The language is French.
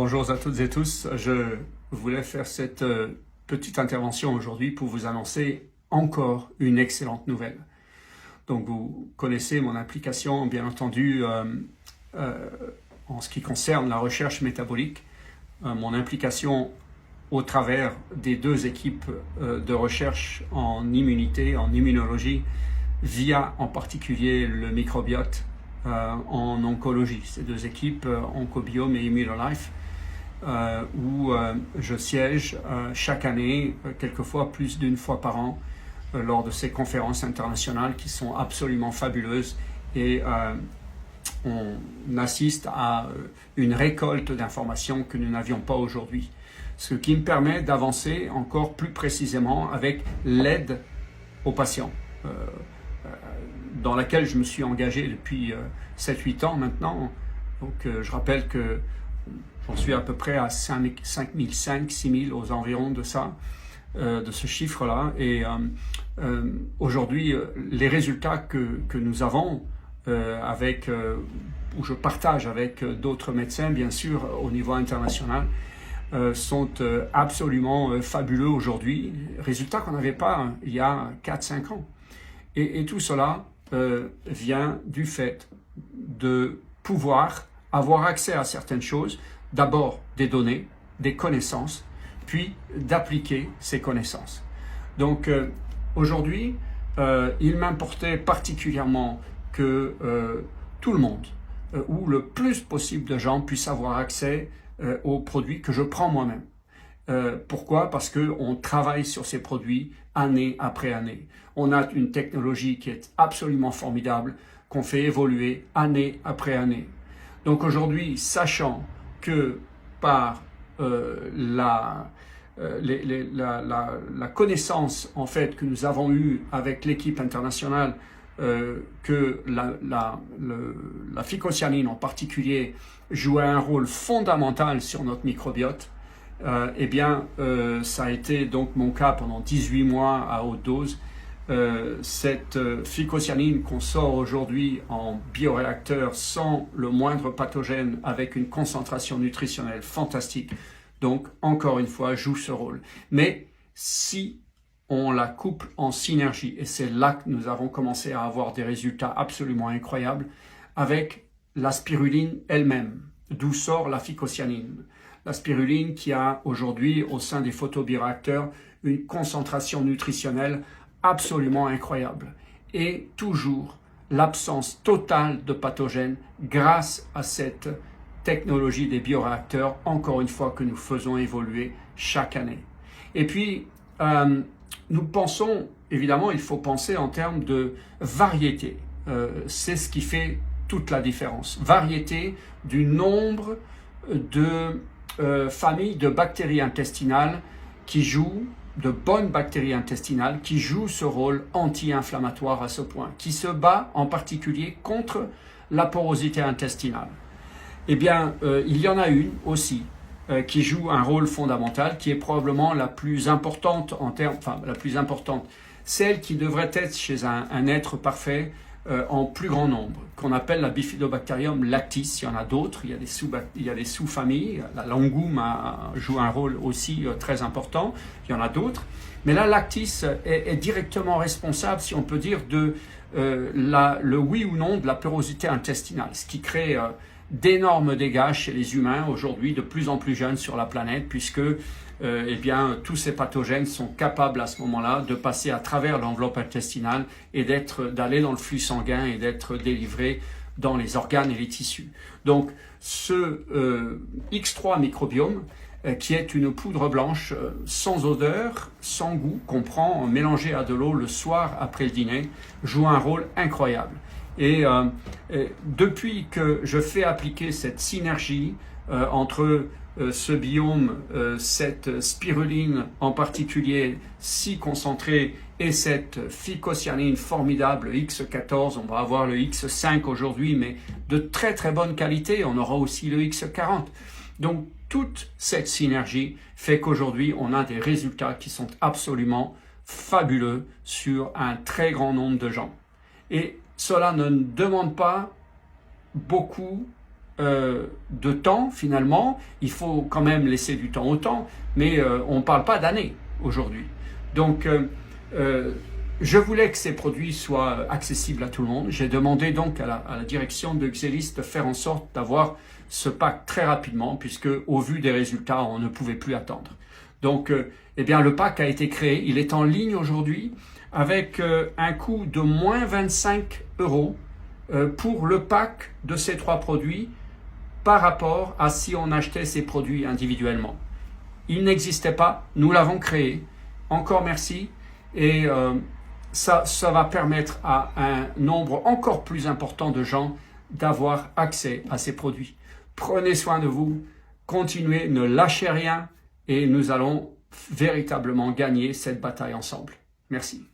Bonjour à toutes et tous. Je voulais faire cette petite intervention aujourd'hui pour vous annoncer encore une excellente nouvelle. Donc vous connaissez mon implication bien entendu en ce qui concerne la recherche métabolique, mon implication au travers des deux équipes de recherche en immunité, en immunologie, via en particulier le microbiote en oncologie. Ces deux équipes, Oncobiome et Immunolife, où je siège chaque année, quelquefois plus d'une fois par an, lors de ces conférences internationales qui sont absolument fabuleuses et on assiste à une récolte d'informations que nous n'avions pas aujourd'hui. Ce qui me permet d'avancer encore plus précisément avec l'aide aux patients, dans laquelle je me suis engagé depuis 7-8 ans maintenant. Donc je rappelle que j'en suis à peu près à 5005, 6000 aux environs de ça, de ce chiffre-là. Et aujourd'hui, les résultats que nous avons, où je partage avec d'autres médecins, bien sûr, au niveau international, sont absolument fabuleux aujourd'hui. Résultats qu'on n'avait pas il y a 4-5 ans. Et tout cela vient du fait de pouvoir avoir accès à certaines choses, d'abord des données, des connaissances, puis d'appliquer ces connaissances. Donc aujourd'hui, il m'importait particulièrement que tout le monde, ou le plus possible de gens puissent avoir accès aux produits que je prends moi-même. Pourquoi? Parce qu'on travaille sur ces produits année après année. On a une technologie qui est absolument formidable, qu'on fait évoluer année après année. Donc aujourd'hui, sachant que par la connaissance en fait que nous avons eue avec l'équipe internationale, que la phycocyanine en particulier jouait un rôle fondamental sur notre microbiote, eh bien ça a été donc mon cas pendant 18 mois à haute dose. Cette phycocyanine qu'on sort aujourd'hui en bioréacteur sans le moindre pathogène, avec une concentration nutritionnelle fantastique, donc encore une fois joue ce rôle. Mais si on la couple en synergie, et c'est là que nous avons commencé à avoir des résultats absolument incroyables, avec la spiruline elle-même, d'où sort la phycocyanine. La spiruline qui a aujourd'hui au sein des photobioréacteurs une concentration nutritionnelle absolument incroyable. Et toujours l'absence totale de pathogènes grâce à cette technologie des bioréacteurs, encore une fois que nous faisons évoluer chaque année. Et puis, nous pensons, évidemment, il faut penser en termes de variété. C'est ce qui fait toute la différence. Variété du nombre de familles de bactéries intestinales qui jouent, de bonnes bactéries intestinales, qui jouent ce rôle anti-inflammatoire à ce point, qui se bat en particulier contre la porosité intestinale. Eh bien, il y en a une aussi qui joue un rôle fondamental, qui est probablement la plus importante celle qui devrait être chez un être parfait en plus grand nombre, qu'on appelle la Bifidobacterium lactis. Il y en a d'autres, il y a des sous-familles, la Longum joue un rôle aussi très important, il y en a d'autres, mais la lactis est directement responsable, si on peut dire, de le oui ou non de la porosité intestinale, ce qui crée d'énormes dégâts chez les humains aujourd'hui, de plus en plus jeunes sur la planète, puisque eh bien, tous ces pathogènes sont capables à ce moment-là de passer à travers l'enveloppe intestinale et d'aller dans le flux sanguin et d'être délivrés dans les organes et les tissus. Donc ce X3 microbiome, qui est une poudre blanche sans odeur, sans goût, qu'on prend mélangé à de l'eau le soir après le dîner, joue un rôle incroyable. Et depuis que je fais appliquer cette synergie entre ce biome, cette spiruline en particulier si concentrée et cette phycocyanine formidable X14, on va avoir le X5 aujourd'hui, mais de très très bonne qualité, on aura aussi le X40. Donc toute cette synergie fait qu'aujourd'hui on a des résultats qui sont absolument fabuleux sur un très grand nombre de gens. Et cela ne demande pas beaucoup de temps finalement. Il faut quand même laisser du temps au temps, mais on ne parle pas d'années aujourd'hui. Donc, je voulais que ces produits soient accessibles à tout le monde. J'ai demandé donc à la direction de Xelis de faire en sorte d'avoir ce pack très rapidement, puisque au vu des résultats, on ne pouvait plus attendre. Donc, eh bien, le pack a été créé. Il est en ligne aujourd'hui avec un coût de moins 25 € pour le pack de ces 3 produits par rapport à si on achetait ces produits individuellement. Il n'existait pas, nous l'avons créé. Encore merci. Et ça va permettre à un nombre encore plus important de gens d'avoir accès à ces produits. Prenez soin de vous, continuez, ne lâchez rien et nous allons véritablement gagner cette bataille ensemble. Merci.